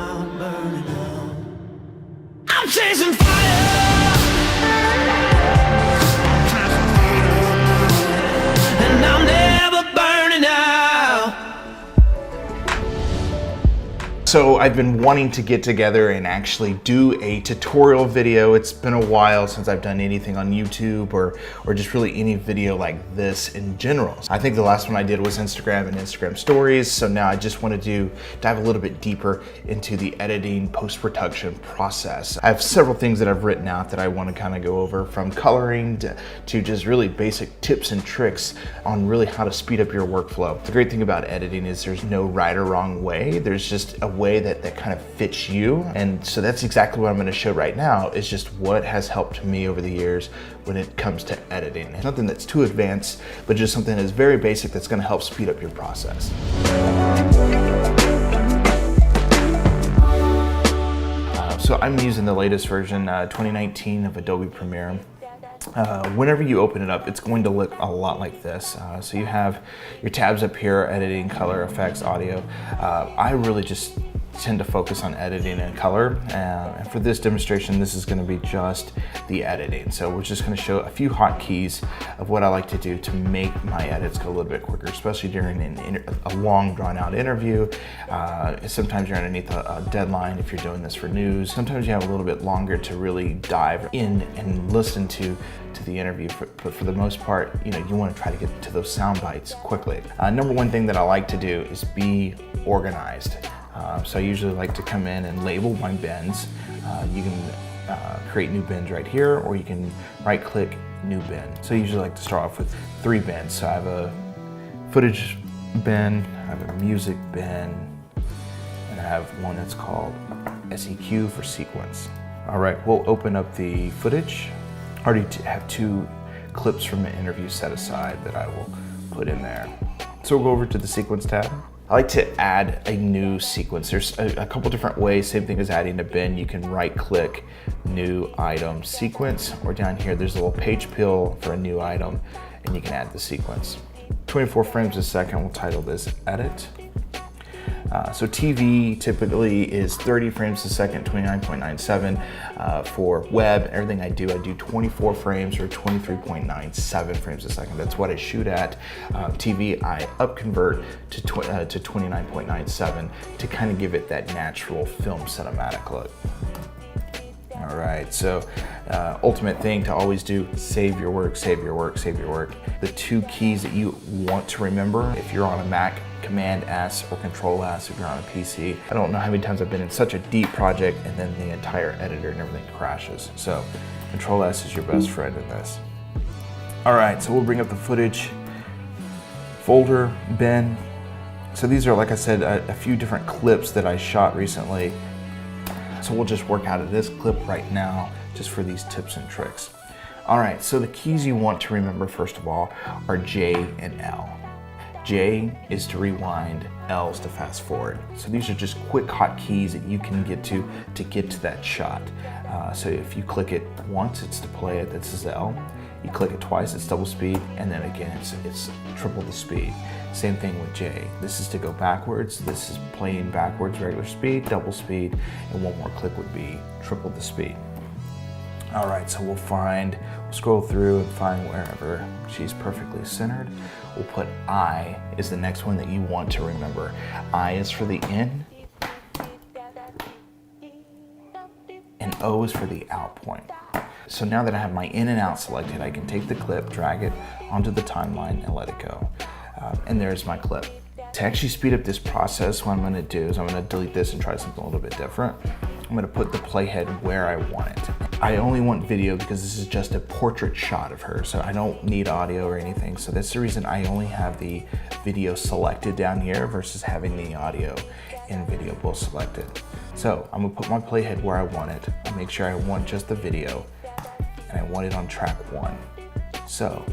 out, burning out. I'm chasing fire, and I'm never burning out. So I've been wanting to get together and actually do a tutorial video. It's been a while since I've done anything on YouTube or just really any video like this in general. I think the last one I did was Instagram and Instagram stories. So now I just want to dive a little bit deeper into the editing post-production process. I have several things that I've written out that I want to kind of go over, from coloring to just really basic tips and tricks on really how to speed up your workflow. The great thing about editing is there's no right or wrong way. There's just a way that kind of fits you. And so that's exactly what I'm going to show right now, is just what has helped me over the years when it comes to editing. It's nothing that's too advanced, but just something that's very basic that's going to help speed up your process. So I'm using the latest version, 2019 of Adobe Premiere. Whenever you open it up, it's going to look a lot like this. So you have your tabs up here: editing, color, effects, audio. I really just tend to focus on editing and color. And for this demonstration, this is going to be just the editing. So we're just going to show a few hotkeys of what I like to do to make my edits go a little bit quicker, especially during a long drawn out interview. Sometimes you're underneath a deadline if you're doing this for news. Sometimes you have a little bit longer to really dive in and listen to the interview, but for the most part, you want to try to get to those sound bites quickly. Number one thing that I like to do is be organized. So I usually like to come in and label my bins. You can create new bins right here, or you can right click new bin. So I usually like to start off with 3 bins. So I have a footage bin, I have a music bin, and I have one that's called SEQ for sequence. All right, we'll open up the footage. I already have 2 clips from an interview set aside that I will put in there. So we'll go over to the sequence tab. I like to add a new sequence. There's a couple different ways, same thing as adding a bin. You can right click, new item, sequence, or down here there's a little page peel for a new item, and you can add the sequence. 24 frames a second, we'll title this edit. So TV typically is 30 frames a second, 29.97. For web, everything I do 24 frames or 23.97 frames a second. That's what I shoot at. TV, I upconvert to 29.97 to kind of give it that natural film cinematic look. All right, so ultimate thing to always do: save your work, save your work, save your work. The 2 keys that you want to remember if you're on a Mac: Command S or Control S if you're on a PC. I don't know how many times I've been in such a deep project and then the entire editor and everything crashes. So Control S is your best friend in this. All right, so we'll bring up the footage folder bin. So these are, like I said, a few different clips that I shot recently. So we'll just work out of this clip right now, just for these tips and tricks. All right, so the keys you want to remember, first of all, are J and L. J is to rewind, L is to fast forward. So these are just quick hot keys that you can get to get to that shot. So if you click it once, it's to play it, that's L. You click it twice, it's double speed, and then again, it's triple the speed. Same thing with J. This is to go backwards, this is playing backwards, regular speed, double speed, and one more click would be triple the speed. All right, so we'll scroll through and find wherever she's perfectly centered. We'll put I is the next one that you want to remember. I is for the in, and O is for the out point. So now that I have my in and out selected, I can take the clip, drag it onto the timeline, and let it go. And there's my clip. To actually speed up this process, what I'm going to do is I'm going to delete this and try something a little bit different. I'm going to put the playhead where I want it. I only want video because this is just a portrait shot of her, so I don't need audio or anything. So that's the reason I only have the video selected down here versus having the audio and video both selected. So I'm going to put my playhead where I want it. I make sure I want just the video, and I want it on track 1. So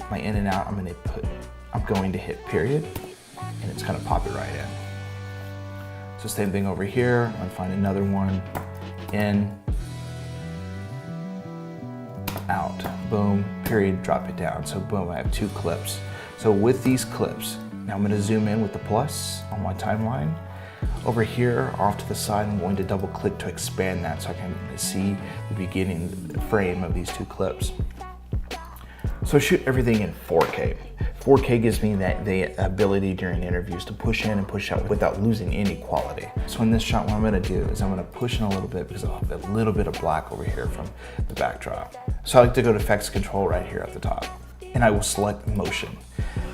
my in and out, I'm going to hit period, and it's gonna pop it right in. So same thing over here. I'm gonna find another one, in, out, boom, period, drop it down. So boom, I have 2 clips. So with these clips, now I'm gonna zoom in with the plus on my timeline. Over here, off to the side, I'm going to double click to expand that so I can see the beginning frame of these two clips. So I shoot everything in 4K. 4K gives me the ability during interviews to push in and push out without losing any quality. So in this shot, what I'm gonna do is I'm gonna push in a little bit because I'll have a little bit of black over here from the backdrop. So I like to go to Effects Control right here at the top, and I will select Motion.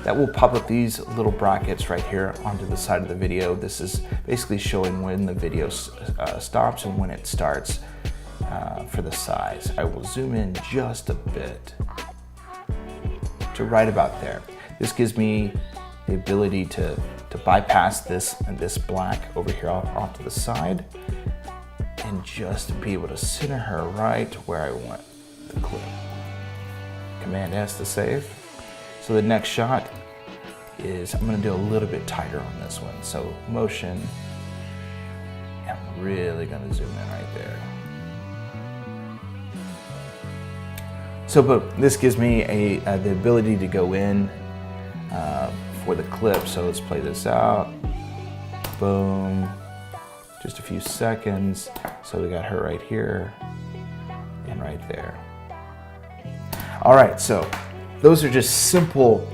That will pop up these little brackets right here onto the side of the video. This is basically showing when the video stops and when it starts for the size. I will zoom in just a bit to right about there. This gives me the ability to bypass this and this black over here off to the side and just be able to center her right where I want the clip. Command S to save. So the next shot is, I'm gonna do a little bit tighter on this one. So Motion, I'm really gonna zoom in right there. So, but this gives me the ability to go in for the clip. So let's play this out. Boom. Just a few seconds. So we got her right here and right there. All right, so those are just simple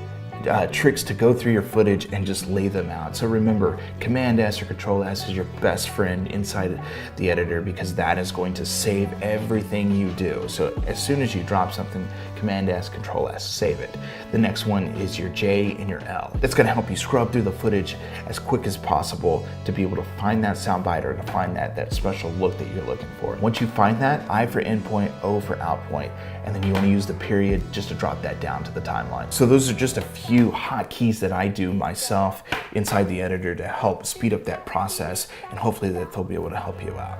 tricks to go through your footage and just lay them out. So remember, Command S or Control S is your best friend inside the editor because that is going to save everything you do. So as soon as you drop something, Command S, Control S, save it. The next one is your J and your L. That's gonna help you scrub through the footage as quick as possible to be able to find that soundbite or to find that special look that you're looking for. Once you find that, I for endpoint, O for outpoint, and then you wanna use the period just to drop that down to the timeline. So those are just a few hotkeys that I do myself inside the editor to help speed up that process, and hopefully that they'll be able to help you out.